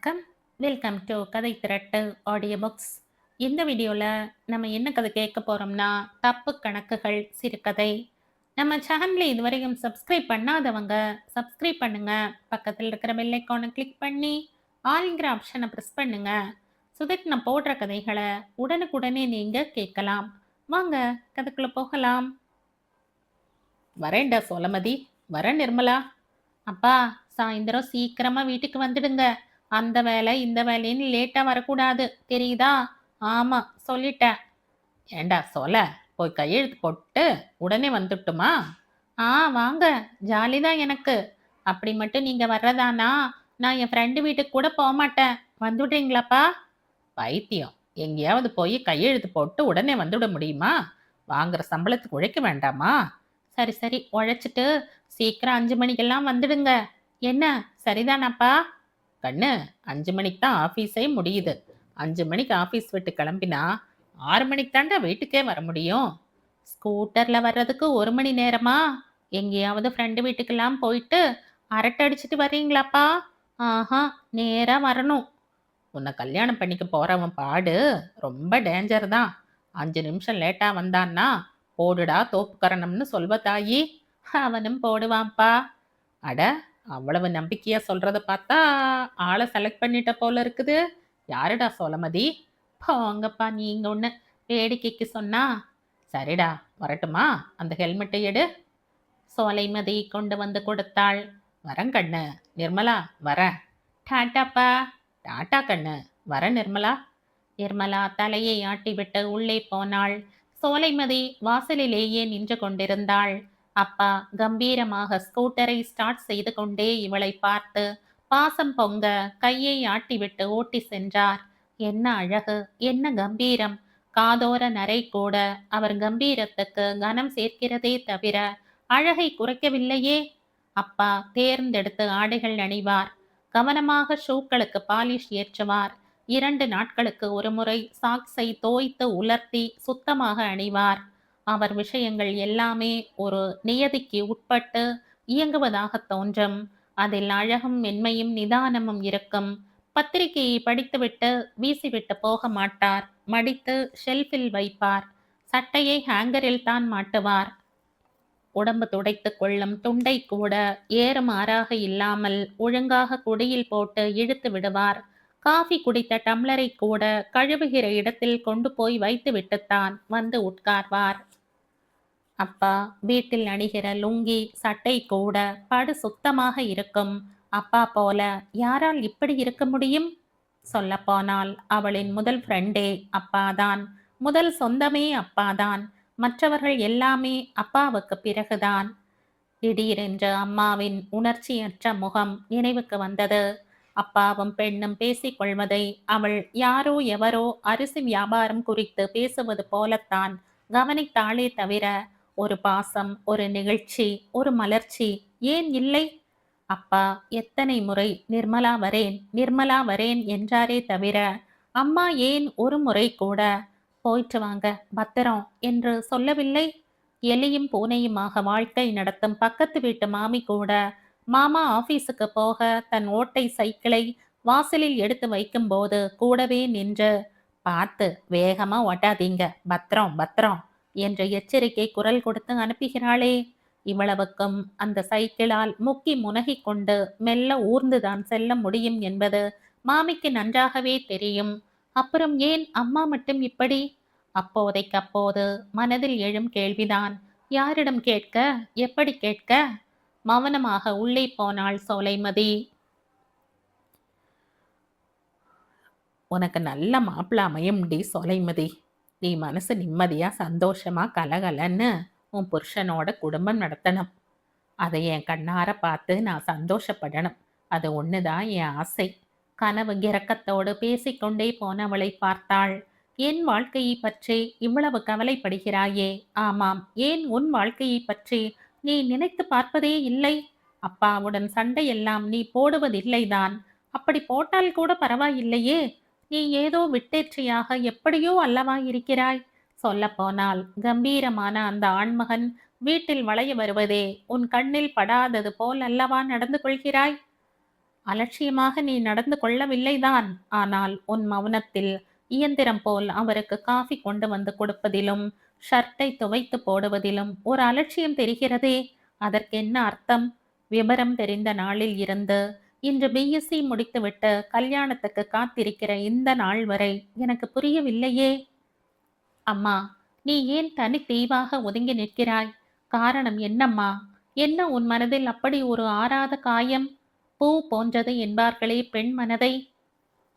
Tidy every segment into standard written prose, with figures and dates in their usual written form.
வணக்கம். Welcome to கதை திரட்டு audio books. இந்த வீடியோவில் நம்ம என்ன கதை கேட்க போகிறோம்னா, தப்பு கணக்குகள் சிறுகதை. நம்ம சேனலை இதுவரையும் சப்ஸ்கிரைப் பண்ணாதவங்க சப்ஸ்கிரைப் பண்ணுங்க. பக்கத்தில் இருக்கிற பெல் ஐக்கானை கிளிக் பண்ணி ஆல்ங்கிற ஆப்ஷனை ப்ரெஸ் பண்ணுங்க. சுதக் நான் போடுற கதைகளை உடனுக்குடனே நீங்கள் கேட்கலாம். வாங்க கதைக்குள்ளே போகலாம். வரேன்டா சோலமதி, வரேன் நிர்மலா. அப்பா, சாயந்தரம் சீக்கிரமா வீட்டுக்கு வந்துடுங்க. அந்த வேலை இந்த வேலைன்னு லேட்டா வரக்கூடாது, தெரியுதா? ஆமா, சொல்லிட்டேன். ஏண்டா சோல, போய் கையெழுத்து போட்டு உடனே வந்துட்டுமா? வாங்க, ஜாலிதான் எனக்கு. அப்படி மட்டும் நீங்க வர்றதானா, நான் என் ஃப்ரெண்டு வீட்டுக்கு கூட போக மாட்டேன். வந்துடுறீங்களாப்பா? பைத்தியம், எங்கேயாவது போய் கையெழுத்து போட்டு உடனே வந்துவிட முடியுமா? வாங்குற சம்பளத்துக்கு உழைக்க வேண்டாமா? சரி சரி, உழைச்சிட்டு சீக்கிரம் 5 மணிக்கெல்லாம் வந்துடுங்க. என்ன, சரிதானாப்பா? கண்ணு, 5 மணிக்கு தான் ஆஃபீஸே முடியுது. 5 மணிக்கு ஆஃபீஸ் விட்டு கிளம்பினா 6 மணிக்கு தாண்டா வீட்டுக்கே வர முடியும். ஸ்கூட்டர்ல வர்றதுக்கு 1 மணி நேரமா? எங்கேயாவது ஃப்ரெண்டு வீட்டுக்கெல்லாம் போயிட்டு அரட்டை அடிச்சிட்டு வர்றீங்களாப்பா? ஆஹா, நேரா வரணும். உன்னை கல்யாணம் பண்ணிக்க போறவன் பாடு ரொம்ப டேஞ்சர் தான். 5 நிமிஷம் லேட்டா வந்தான்னா போடுடா தோப்புக்கரணம்னு சொல்வ தாயி. அவனும் போடுவான்ப்பா. அட, அவ்வளவு நம்பிக்கையா சொல்றத பார்த்தா ஆளை செலக்ட் பண்ணிட்ட போல இருக்குது. யாருடா சோலமதி? போங்கப்பா, நீங்க ஒண்ணு வேடிக்கைக்கு சொன்னா. சரிடா, வரட்டுமா? அந்த ஹெல்மெட்டை எடு. சோலைமதி கொண்டு வந்து கொடுத்தாள். வரேன் கண்ணு. நிர்மலா, வரேன். டாட்டாப்பா. டாட்டா கண்ணு, வரேன் நிர்மலா. நிர்மலா தலையை ஆட்டிவிட்டு உள்ளே போனாள். சோலைமதி வாசலிலேயே நின்று கொண்டிருந்தாள். அப்பா கம்பீரமாக ஸ்கூட்டரை ஸ்டார்ட் செய்து கொண்டே இவளை பார்த்து பாசம் பொங்க கையை ஆட்டிவிட்டு ஓட்டி சென்றார். என்ன அழகு, என்ன கம்பீரம்! காதோர நரை கூட அவர் கம்பீரத்துக்கு கனம் சேர்க்கிறதே தவிர அழகை குறைக்கவில்லையே. அப்பா தேர்ந்தெடுத்து ஆடைகள் அணிவார். கவனமாக ஷூக்களுக்கு பாலிஷ் ஏற்றுவார். 2 நாட்களுக்கு ஒரு முறை சாக்ஸை தோய்த்து உலர்த்தி சுத்தமாக அணிவார். அவர் விஷயங்கள் எல்லாமே ஒரு நியதிக்கு உட்பட்டு இயங்குவதாக தோன்றும். அதில் அழகும் மென்மையும் நிதானமும் இருக்கும். பத்திரிகையை படித்துவிட்டு வீசிவிட்டு போக மாட்டார். மடித்து ஷெல்ஃபில் வைப்பார். சட்டையை ஹேங்கரில் தான் மாட்டுவார். உடம்பு துடைத்து கொள்ளும் துண்டை கூட ஏறுமாறாக இல்லாமல் ஒழுங்காக குடியில் போட்டு இழுத்து விடுவார். காஃபி குடித்த டம்ளரை கூட கழுவுகிற இடத்தில் கொண்டு போய் வைத்து விட்டுத்தான் வந்து உட்கார்வார். அப்பா வீட்டில் அணிகிற லுங்கி சட்டை கூட படு சுத்தமாக இருக்கும். அப்பா போல யாரால் இப்படி இருக்க முடியும்? சொல்லப்போனால் அவளின் முதல் ஃப்ரெண்டே அப்பாதான். முதல் சொந்தமே அப்பாதான். மற்றவர்கள் எல்லாமே அப்பாவுக்கு பிறகுதான். திடீரென்று அம்மாவின் உணர்ச்சியற்ற முகம் நினைவுக்கு வந்தது. அப்பாவும் பெண்ணும் பேசிக்கொள்வதை அவள் யாரோ எவரோ அரிசி வியாபாரம் குறித்து பேசுவது போலத்தான் கவனித்தாளே தவிர ஒரு பாசம், ஒரு நிகழ்ச்சி, ஒரு மலர்ச்சி ஏன் இல்லை? அப்பா எத்தனை முறை நிர்மலா வரேன், நிர்மலா வரேன் என்றாரே தவிர அம்மா ஏன் ஒரு முறை கூட போயிட்டு வாங்க, பத்திரம் என்று சொல்லவில்லை. எலியும் பூனையுமாக வாழ்க்கை நடத்தும் பக்கத்து வீட்டு மாமி கூட மாமா ஆபீஸுக்கு போக தன் ஓட்டை சைக்கிளை வாசலில் எடுத்து வைக்கும்போது கூடவே நின்று, பார்த்து வேகமா ஓட்டாதீங்க, பத்திரம் பத்திரம் என்ற எச்சரிக்கை குரல் கொடுத்து அனுப்புகிறாளே. இவ்வளவுக்கும் அந்த சைக்கிளால் முக்கி முனகி கொண்டு மெல்ல ஊர்ந்துதான் செல்ல முடியும் என்பது மாமிக்கு நன்றாகவே தெரியும். அப்புறம் ஏன் அம்மா மட்டும் இப்படி? அப்போதைக்கப்போது மனதில் எழும் கேள்விதான். யாரிடம் கேட்க, எப்படி கேட்க? மௌனமாக உள்ளே போனாள் சோலைமதி. உனக்கு நல்ல மாப்பிள்ள அமையும்டி சோலைமதி. நீ மனசு நிம்மதியா சந்தோஷமா கலகலன்னு உன் புருஷனோட குடும்பம் நடத்தணும். அதை என் கண்ணார பார்த்து நான் சந்தோஷப்படணும். அது ஒண்ணுதான் என் ஆசை. கனவு கிறக்கத்தோடு பேசிக்கொண்டே போனவளை பார்த்தாள். என் வாழ்க்கையை பற்றி இவ்வளவு கவலைப்படுகிறாயே? ஆமாம், ஏன் உன் வாழ்க்கையை பற்றி நீ நினைத்து பார்ப்பதே இல்லை? அப்பாவுடன் சண்டையெல்லாம் நீ போடுவதில்லைதான். அப்படி போட்டால் கூட பரவாயில்லையே. நீ ஏதோ விட்டேற்றியாக எப்படியோ அல்லவா இருக்கிறாய். சொல்லப்போனால் கம்பீரமான அந்த ஆண்மகன் வீட்டில் வளைய வருவதே உன் கண்ணில் படாதது போல் அல்லவா நடந்து கொள்கிறாய்? அலட்சியமாக நீ நடந்து கொள்ளவில்லைதான். ஆனால் உன் மௌனத்தில் இயந்திரம் போல் அவருக்கு காஃபி கொண்டு வந்து கொடுப்பதிலும் ஷர்ட்டை துவைத்து போடுவதிலும் ஒரு அலட்சியம் தெரிகிறதே. அதற்கென்ன அர்த்தம்? விவரம் தெரிந்த நாளில் இருந்து இன்று பிஎஸ்சி முடித்துவிட்டு கல்யாணத்துக்கு காத்திருக்கிற இந்த நாள் வரை எனக்கு புரியவில்லையே. அம்மா, நீ ஏன் தனித்தீவாக ஒதுங்கி நிற்கிறாய்? காரணம் என்னம்மா? என்ன உன் மனதில் அப்படி ஒரு ஆறாத காயம்? பூ போன்றது என்பார்களே பெண் மனதை.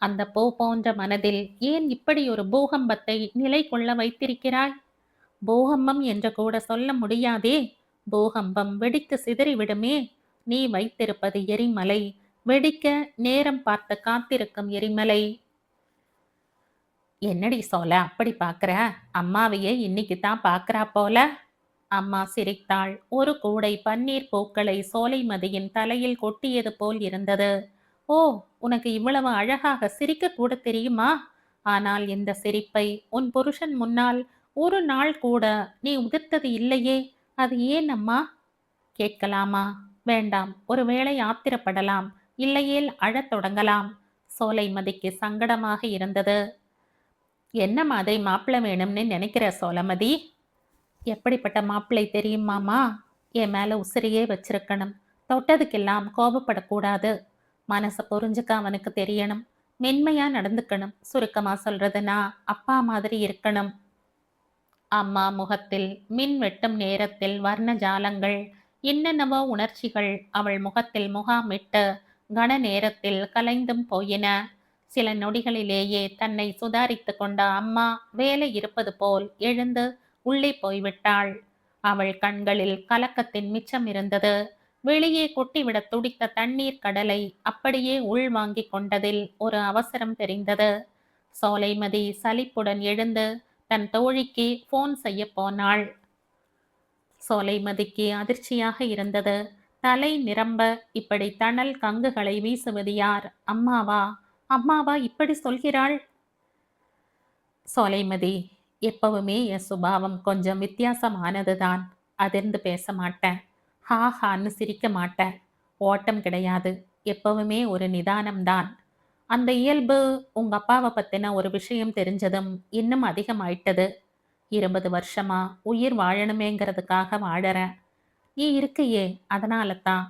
அந்த பூ போன்ற மனதில் ஏன் இப்படி ஒரு பூகம்பத்தை நிலை கொள்ள வைத்திருக்கிறாய்? பூகம்பம் என்று கூட சொல்ல முடியாதே. பூகம்பம் வெடித்து சிதறிவிடுமே. நீ வைத்திருப்பது எரிமலை. வெடிக்க நேரம் பார்த்து காத்திருக்கும் எரிமலை. என்னடி சோல அப்படி பாக்குற? அம்மாவையே இன்னைக்கு தான் பாக்குறா போல. அம்மா சிரித்தாள். ஒரு கூடை பன்னீர் பூக்களை சோலைமதியின் தலையில் கொட்டியது போல் இருந்தது. ஓ, உனக்கு இவ்வளவு அழகாக சிரிக்க கூட தெரியுமா? ஆனால் இந்த சிரிப்பை உன் புருஷன் முன்னால் ஒரு நாள் கூட நீ உதிர்த்தது இல்லையே. அது ஏன் அம்மா? கேட்கலாமா? வேண்டாம். ஒருவேளை ஆத்திரப்படலாம், இல்லையேல் அழத் தொடங்கலாம். சோலைமதிக்கு சங்கடமாக இருந்தது. என்ன மாதிரி மாப்பிள்ளை வேணும்னு நினைக்கிற சோலமதி? எப்படிப்பட்ட மாப்பிள்ளை தெரியுமாமா? என் மேல உசிரியே வச்சிருக்கணும். தொட்டதுக்கெல்லாம் கோபப்படக்கூடாது. மனசை புரிஞ்சுக்க அவனுக்கு தெரியணும். மென்மையா நடந்துக்கணும். சுருக்கமா சொல்றதுனா அப்பா மாதிரி இருக்கணும். அம்மா முகத்தில் மின் வெட்டும் நேரத்தில் வர்ண ஜாலங்கள், என்னென்னவோ உணர்ச்சிகள் அவள் முகத்தில் முகாமிட்டு கன நேரத்தில் கலைந்தும் போயின. சில நொடிகளிலேயே தன்னை சுதாரித்து கொண்ட அம்மா வேலை இருப்பது போல் எழுந்து உள்ளே போய்விட்டாள். அவள் கண்களில் கலக்கத்தின் மிச்சம் இருந்தது. வெளியே கொட்டிவிட துடித்த தண்ணீர் கடலை அப்படியே உள்வாங்கிக் கொண்டதில் ஒரு அவசரம் தெரிந்தது. சோலைமதி சலிப்புடன் எழுந்து தன் தோழிக்கு போன் செய்ய போனாள். சோலைமதிக்கு அதிர்ச்சியாக இருந்தது. தலை நிரம்ப இப்படி தணல் கங்குகளை வீசுவது யார்? அம்மாவா? அம்மாவா இப்படி சொல்கிறாள்? சோலைமதி, எப்பவுமே என் சுபாவம் கொஞ்சம் வித்தியாசமானதுதான். அதிர்ந்து பேச மாட்டேன். ஹாஹான்னு சிரிக்க மாட்டேன். ஓட்டம் கிடையாது. எப்பவுமே ஒரு நிதானம்தான். அந்த இயல்பு உங்க அப்பாவை பத்தின ஒரு விஷயம் தெரிஞ்சதும் இன்னும் அதிகமாயிட்டது. 20 வருஷமா உயிர் வாழணுமேங்கிறதுக்காக வாழறேன். நீ இருக்கையே, அதனால தான்.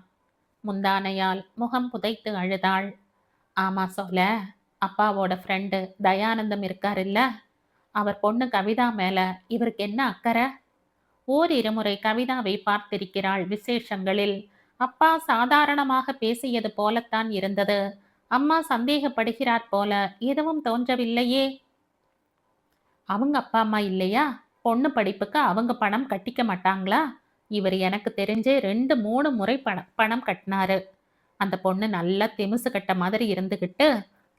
முந்தானையால் முகம் புதைத்து அழுதாள். ஆமா சோல, அப்பாவோட ஃப்ரெண்டு தயானந்தம் இருக்காருல்ல, அவர் பொண்ணு கவிதா மேல இவருக்கு என்ன அக்கறை? ஓரிருமுறை கவிதாவை பார்த்திருக்கிறாள் விசேஷங்களில். அப்பா சாதாரணமாக பேசியது போலத்தான் இருந்தது. அம்மா சந்தேகப்படுகிறார் போல எதுவும் தோன்றவில்லையே. அவங்க அப்பா அம்மா இல்லையா? பொண்ணு படிப்புக்கு அவங்க பணம் கட்டிக்க மாட்டாங்களா? இவர் எனக்கு தெரிஞ்சே 2-3 முறை பணம் கட்டினாரு. அந்த பொண்ணு நல்லா திமிசு கட்ட மாதிரி இருந்துகிட்டு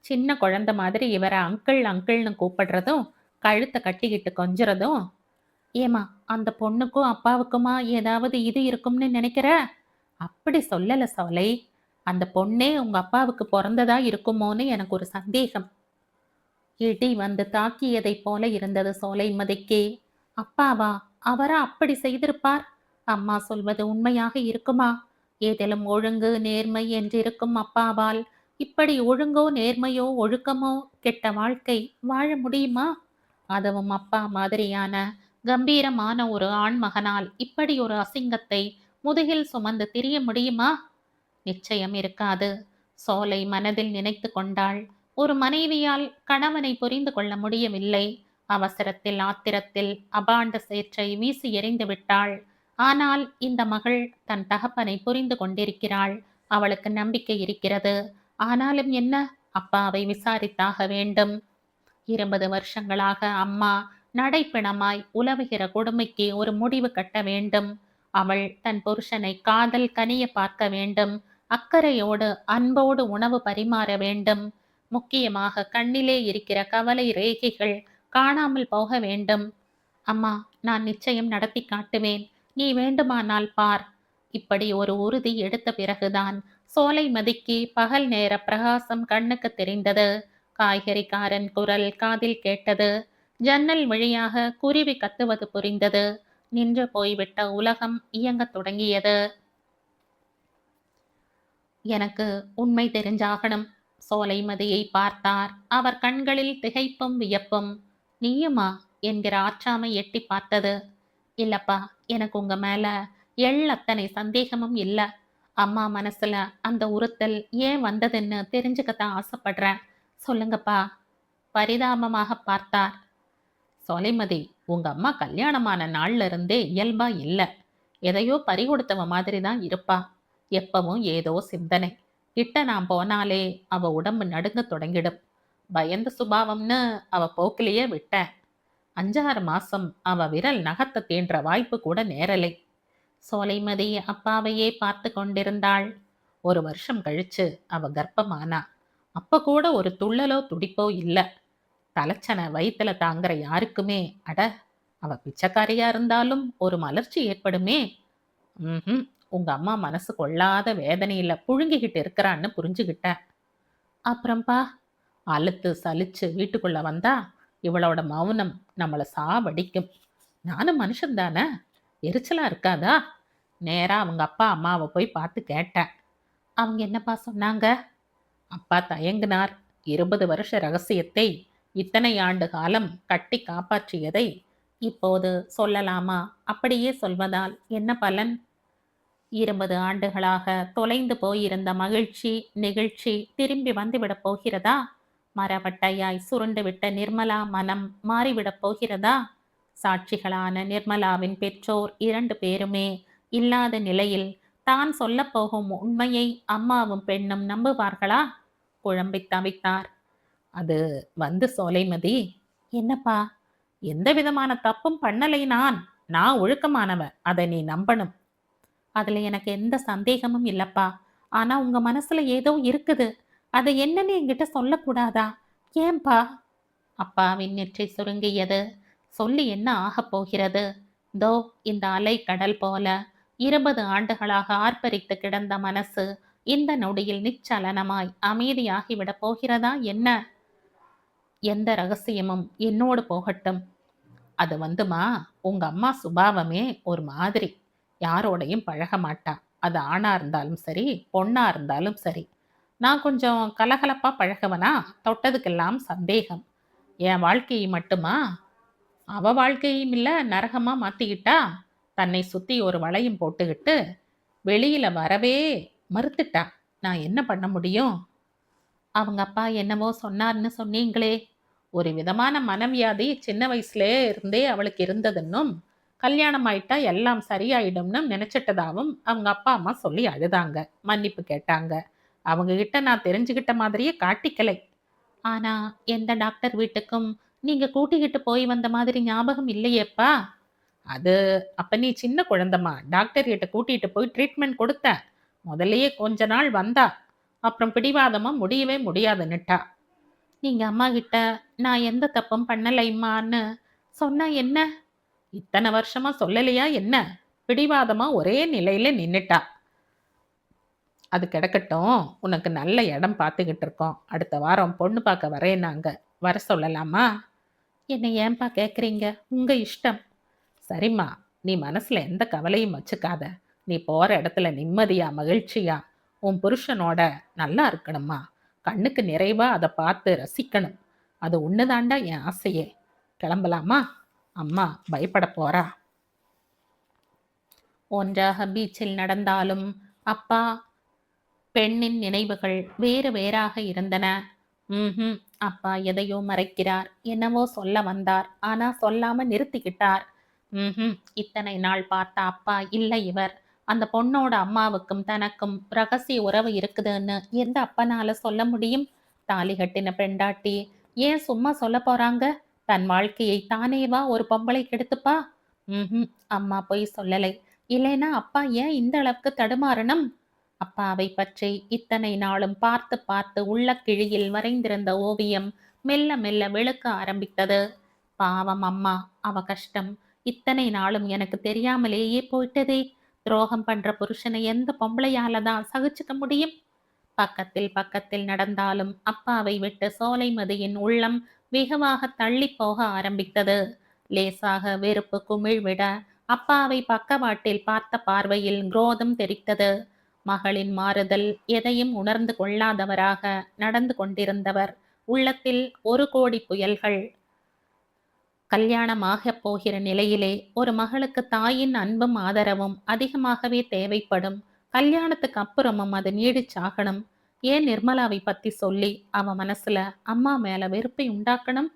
சின்ன குழந்தை மாதிரி இவரை அங்கிள் அங்கிள்னு கூப்பிடுறதும் கழுத்தை கட்டிக்கிட்டு கொஞ்சறதும். ஏமா, அந்த பொண்ணுக்கும் அப்பாவுக்குமா ஏதாவது இது இருக்கும்னு நினைக்கிற? அப்படி சொல்லல சோலை. அந்த பொண்ணே உங்க அப்பாவுக்கு பிறந்ததா இருக்குமோன்னு எனக்கு ஒரு சந்தேகம். இடி வந்து தாக்கியதைப் போல இருந்தது சோலைமதிக்கு. அப்பாவா? அவரா அப்படி செய்திருப்பார்? அம்மா சொல்வது உண்மையாக இருக்குமா? ஏதேனும் ஒழுங்கு நேர்மை என்றிருக்கும் அப்பாவால் இப்படி ஒழுங்கோ நேர்மையோ ஒழுக்கமோ கெட்ட வாழ்க்கை வாழ முடியுமா? அதுவும் அப்பா மாதிரியான கம்பீரமான ஒரு ஆண்மகனால் இப்படி ஒரு அசிங்கத்தை முதுகில் சுமந்து திரிய முடியுமா? நிச்சயம் இருக்காது. சோலை மனதில் நினைத்து கொண்டாள். ஒரு மனைவியால் கணவனை புரிந்து கொள்ள முடியவில்லை. அவசரத்தில் ஆத்திரத்தில் அபாண்ட சேற்றை வீசி எறிந்து விட்டாள். ஆனால் இந்த மகள் தன் தகப்பனை புரிந்து கொண்டிருக்கிறாள். அவளுக்கு நம்பிக்கை இருக்கிறது. ஆனாலும் என்ன? அப்பாவை விசாரித்தாக வேண்டும். 20 வருஷங்களாக அம்மா நடைப்பிணமாய் உலவுகிற கொடுமைக்கு ஒரு முடிவு கட்ட வேண்டும். அவள் தன் புருஷனை காதல் கனிய பார்க்க வேண்டும். அக்கறையோடு அன்போடு உணவு பரிமாற வேண்டும். முக்கியமாக கண்ணிலே இருக்கிற கவலை ரேகைகள் காணாமல் போக வேண்டும். அம்மா, நான் நிச்சயம் நடத்தி காட்டுவேன். நீ வேண்டுமானால் பார். இப்படி ஒரு உறுதி எடுத்த பிறகுதான் சோலைமதிக்கு பகல் நேர பிரகாசம் கண்ணுக்கு தெரிந்தது. காய்கறிக்காரன் குரல் காதில் கேட்டது. ஜன்னல் வழியாக குருவி கத்துவது புரிந்தது. நின்று போய்விட்ட உலகம் இயங்கத் தொடங்கியது. எனக்கு உண்மை தெரிஞ்சாகணும். சோலைமதியை பார்த்தார். அவர் கண்களில் திகைப்பும் வியப்பும். நீயுமா என்கிற ஆற்றாமை எட்டி பார்த்தது. இல்லப்பா, எனக்கு உங்க மேல எள்ளத்தனை சந்தேகமும் இல்ல. அம்மா மனசுல அந்த உறுத்தல் ஏன் வந்ததுன்னு தெரிஞ்சுக்கத்தான் ஆசைப்படுறேன். சொல்லுங்கப்பா. பரிதாபமாக பார்த்தார். சொலைமதி, உங்க அம்மா கல்யாணமான நாள்ல இருந்தே இயல்பா இல்ல. எதையோ பறிகொடுத்தவ மாதிரி தான் இருப்பா. எப்பவும் ஏதோ சிந்தனை. கிட்ட நான் போனாலே அவ உடம்பு நடுங்க தொடங்கிடும். பயந்த சுபாவம்னு அவ போக்கிலேயே விட்டேன். 5-6 மாசம் அவ விரல் நகத்தை தீன்ற வாய்ப்பு கூட நேரலை. சோலைமதி அப்பாவையே பார்த்து கொண்டிருந்தாள். 1 வருஷம் கழிச்சு அவ கர்ப்பமானா. அப்ப கூட ஒரு துள்ளலோ துடிப்போ இல்ல. தலைச்சனை வயித்துல தாங்குற யாருக்குமே, அட அவ பிச்சைக்காரியா இருந்தாலும் ஒரு மலர்ச்சி ஏற்படுமே. ம்ஹும், உங்க அம்மா மனசு கொள்ளாத வேதனையில புழுங்கிக்கிட்டு இருக்கிறான்னு புரிஞ்சுகிட்டேன். அப்புறம்பா, அலுத்து சலிச்சு வீட்டுக்குள்ள வந்தா இவளோட மௌனம் நம்மள சாவடிக்கும். நானும் மனுஷன்தானே, எரிச்சலா இருக்காதா? நேரா அவங்க அப்பா அம்மாவை போய் பார்த்து கேட்டேன். அவங்க என்னப்பா சொன்னாங்க? அப்பா தயங்கினார். 20 வருஷ ரகசியத்தை இத்தனை ஆண்டு காலம் கட்டி காப்பாற்றியதை இப்போது சொல்லலாமா? அப்படியே சொல்வதால் என்ன பலன்? 20 ஆண்டுகளாக தொலைந்து போயிருந்த மகிழ்ச்சி நிகழ்ச்சி திரும்பி வந்துவிடப் போகிறதா? மரவட்டையாய் சுருண்டுவிட்ட நிர்மலா மனம் மாறிவிடப் போகிறதா? சாட்சிகளான நிர்மலாவின் பெற்றோர் 2 பேருமே இல்லாத நிலையில் தான் சொல்லப்போகும் உண்மையை அம்மாவும் பெண்ணும் நம்புவார்களா? குழம்பித் தவித்தார். அது சோலைமதி. என்னப்பா? எந்த விதமான தப்பும் பண்ணலை நான். நான் ஒழுக்கமானவ. அதை நீ நம்பணும். அதுல எனக்கு எந்த சந்தேகமும் இல்லப்பா. ஆனா உங்க மனசுல ஏதோ இருக்குது. அதை என்னன்னு என்கிட்ட சொல்லக்கூடாதா? ஏன்பா? அப்பாவின் நெற்றி சுருங்கியது. சொல்லி என்ன ஆகப் போகிறது? தோ இந்த அலை கடல் போல 20 ஆண்டுகளாக ஆர்ப்பரித்து கிடந்த மனசு இந்த நொடியில் நிச்சலனமாய் அமைதியாகிவிடப் போகிறதா என்ன? எந்த ரகசியமும் என்னோடு போகட்டும். அது வந்துமா, உங்க அம்மா சுபாவமே ஒரு மாதிரி. யாரோடையும் பழக மாட்டா. அது ஆணா இருந்தாலும் சரி, பொண்ணா இருந்தாலும் சரி. நான் கொஞ்சம் கலகலப்பா பழகவனா, தொட்டதுக்கெல்லாம் சந்தேகம். என் வாழ்க்கையை மட்டுமா, அவ வாழ்க்கையும் இல்ல நரகமா மாத்திக்கிட்டா. தன்னை சுத்தி ஒரு வளையம் போட்டுக்கிட்டு வெளியில வரவே மறுத்துட்டா. நான் என்ன பண்ண முடியும்? அவங்க அப்பா என்னவோ சொன்னார்னு சொன்னீங்களே. ஒரு விதமான மனவியாதி சின்ன வயசுலே இருந்தே அவளுக்கு இருந்ததுன்னும், கல்யாணம் ஆயிட்டா எல்லாம் சரியாயிடும்னு நினைச்சிட்டதாவும் அவங்க அப்பா அம்மா சொல்லி அழுதாங்க. மன்னிப்பு கேட்டாங்க. அவங்க கிட்ட நான் தெரிஞ்சுக்கிட்ட மாதிரியே காட்டிக்கலை. ஆனா எந்த டாக்டர் வீட்டுக்கும் நீங்க கூட்டிக்கிட்டு போய் வந்த மாதிரி ஞாபகம் இல்லையேப்பா. அது அப்ப நீ சின்ன குழந்தம்மா. டாக்டர் கிட்ட கூட்டிட்டு போய் ட்ரீட்மெண்ட் கொடுத்தேன். முதல்லயே கொஞ்ச நாள் வந்தா. அப்புறம் பிடிவாதமா முடியவே முடியாதுன்னுட்டா. நீங்க அம்மா கிட்ட நான் எந்த தப்பும் பண்ணலைம்மான்னு சொன்னா என்ன? இத்தனை வருஷமா சொல்லலையா என்ன? பிடிவாதமா ஒரே நிலையில நின்னுட்டா. அது கிடக்கட்டும். உனக்கு நல்ல இடம் பார்த்துக்கிட்டு இருக்கோம். அடுத்த வாரம் பொண்ணு பார்க்க வரேன்னாங்க. வர சொல்லலாமா? என்னை ஏன்பா கேட்குறீங்க? உங்க இஷ்டம். சரிம்மா, நீ மனசுல எந்த கவலையும் வச்சுக்காத. நீ போற இடத்துல நிம்மதியா மகிழ்ச்சியா உன் புருஷனோட நல்லா இருக்கணும்மா. கண்ணுக்கு நிறைவா அதை பார்த்து ரசிக்கணும். அது ஒண்ணுதாண்டா என் ஆசையே. கிளம்பலாமா? அம்மா பயப்பட போறா. ஒன்றாக பீச்சில் நடந்தாலும் அப்பா பெண்ணின் நினைவுகள் வேறு வேறாக இருந்தன. ம்ஹும், அப்பா எதையோ மறைக்கிறார். என்னவோ சொல்ல வந்தார். ஆனா சொல்லாம நிறுத்திக்கிட்டார். ம்ஹும், இத்தனை நாள் பார்த்த அப்பா இல்லை இவர். அந்த பொண்ணோட அம்மாவுக்கும் தனக்கும் ரகசிய உறவு இருக்குதுன்னு எந்த அப்பனால சொல்ல முடியும்? தாலி கட்டின பெண்டாட்டி ஏன் சும்மா சொல்ல போறாங்க? தன் வாழ்க்கையை தானேவா ஒரு பொம்பளை கெடுத்துப்பா? ம்ஹும், அம்மா பொய் சொல்லலை. இல்லைனா அப்பா ஏன் இந்த அளவுக்கு தடுமாறணும்? அப்பாவை பற்றி இத்தனை நாளும் பார்த்து பார்த்து உள்ள கிழியில் வரைந்திருந்த ஓவியம் மெல்ல மெல்ல வெளுக்க ஆரம்பித்தது. பாவம் அம்மா, அவ கஷ்டம் இத்தனை நாளும் எனக்கு தெரியாமலேயே போயிட்டதே. துரோகம் பண்ற புருஷனை எந்த பொம்பளையால தான் சகிச்சுக்க முடியும்? பக்கத்தில் பக்கத்தில் நடந்தாலும் அப்பாவை விட்டு சோலைமதியின் உள்ளம் வெகுவாக தள்ளி போக ஆரம்பித்தது. லேசாக வெறுப்பு குமிழ்விட அப்பாவை பக்கவாட்டில் பார்த்த பார்வையில் குரோதம் தெரித்தது. மகளின் மாறுதல் எதையும் உணர்ந்து கொள்ளாதவராக நடந்து கொண்டிருந்தவர் உள்ளத்தில் 1,00,00,000 புயல்கள். கல்யாணமாகப் போகிற நிலையிலே ஒரு மகளுக்கு தாயின் அன்பும் ஆதரவும் அதிகமாகவே தேவைப்படும். கல்யாணத்துக்கு அப்புறமும் அது நீடிச்சாகணும். ஏன் நிர்மலாவை பத்தி சொல்லி அவ மனசுல அம்மா மேல வெறுப்பை உண்டாக்கணும்?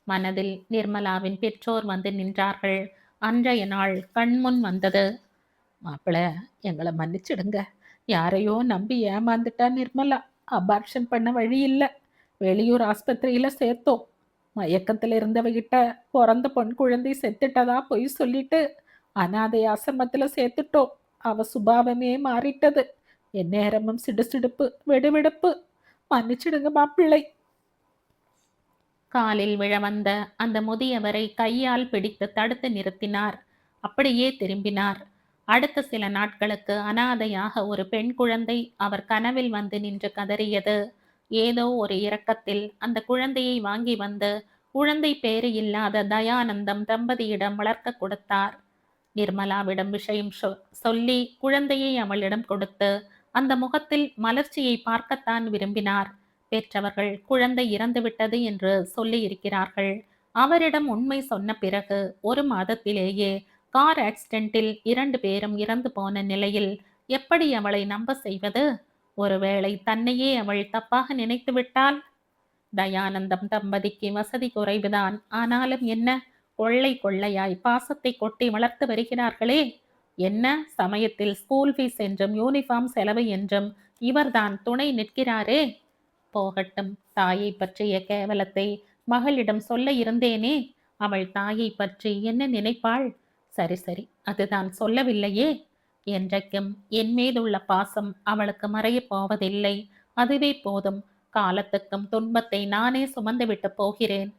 மனதில் நிர்மலாவின் பெற்றோர் வந்து நின்றார்கள். அன்றைய நாள் கண்முன் வந்தது. மாப்பிள, எங்களை மன்னிச்சிடுங்க. யாரையோ நம்பி ஏமாந்துட்டா நிர்மலா. அபார்ஷன் பண்ண வழி இல்லை. வெளியூர் ஆஸ்பத்திரியில சேர்த்தோம். மயக்கத்தில் இருந்தவகிட்ட பிறந்த பொன் குழந்தை செத்துட்டதா பொய் சொல்லிட்டு அனாதை ஆசிரமத்துல சேர்த்துட்டோம். அவ சுபாவமே மாறிட்டது. எந்நேரமும் சிடுசிடுப்பு, வெடுவெடுப்பு. மன்னிச்சிடுங்க மாப்பிள்ளை. காலில் விழ வந்த அந்த முதியவரை கையால் பிடித்து தடுத்து நிறுத்தினார். அப்படியே திரும்பினார். அடுத்த சில நாட்களுக்கு அனாதையாக ஒரு பெண் குழந்தை அவர் கனவில் வந்து நின்று கதறியது. ஏதோ ஒரு இரக்கத்தில் அந்த குழந்தையை வாங்கி வந்து குழந்தை பேறு இல்லாத தயானந்தம் தம்பதியிடம் வளர்க்க கொடுத்தார். நிர்மலாவிடம் விஷயம் சொல்லி குழந்தையை அவளிடம் கொடுத்து அந்த முகத்தில் மலர்ச்சியை பார்க்கத்தான் விரும்பினார். பெற்றவர்கள் குழந்தை இறந்துவிட்டது என்று சொல்லி இருக்கிறார்கள். அவரிடம் உண்மை சொன்ன பிறகு 1 மாதத்திலேயே கார் ஆக்சிடென்ட்டில் 2 பேரும் இறந்து போன நிலையில் எப்படி அவளை நம்ப செய்வது? ஒருவேளை தன்னையே அவள் தப்பாக நினைத்து விட்டால்? தயானந்தம் தம்பதிக்கு வசதி குறைவுதான். ஆனாலும் என்ன, கொள்ளை கொள்ளையாய் பாசத்தை கொட்டி வளர்த்து வருகிறார்களே. என்ன சமயத்தில் ஸ்கூல் ஃபீஸ் என்றும் யூனிஃபார்ம் செலவு என்றும் இவர்தான் துணை நிற்கிறாரே. போகட்டும், தாயை பற்றிய கேவலத்தை மகளிடம் சொல்ல இருந்தேனே. அவள் தாயை பற்றி என்ன நினைப்பாள்? சரி சரி, அதுதான் சொல்லவில்லையே. என்றைக்கும் என் மீதுள்ள பாசம் அவளுக்கு மறையப் போவதில்லை. அதுவே போதும். காலத்துக்கும் துன்பத்தை நானே சுமந்துவிட்டு போகிறேன்.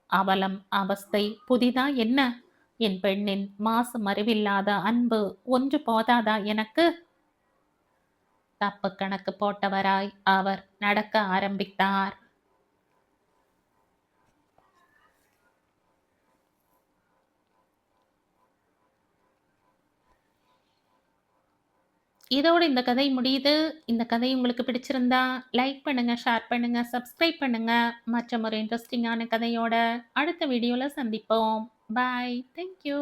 அவலம் அவஸ்தை புதிதா என்ன? என் பெண்ணின் மாசு மறிவில்லாத அன்பு ஒன்று போதாதா எனக்கு? தப்பு கணக்கு போட்டவராய் அவர் நடக்க ஆரம்பித்தார். இதோட இந்த கதை முடியுது. இந்த கதை உங்களுக்கு பிடிச்சிருந்தா லைக் பண்ணுங்க, ஷேர் பண்ணுங்க, சப்ஸ்கிரைப் பண்ணுங்க. மற்றும் ஒரு இன்ட்ரெஸ்டிங்கான கதையோட அடுத்த வீடியோல சந்திப்போம். பாய். தேங்க்யூ.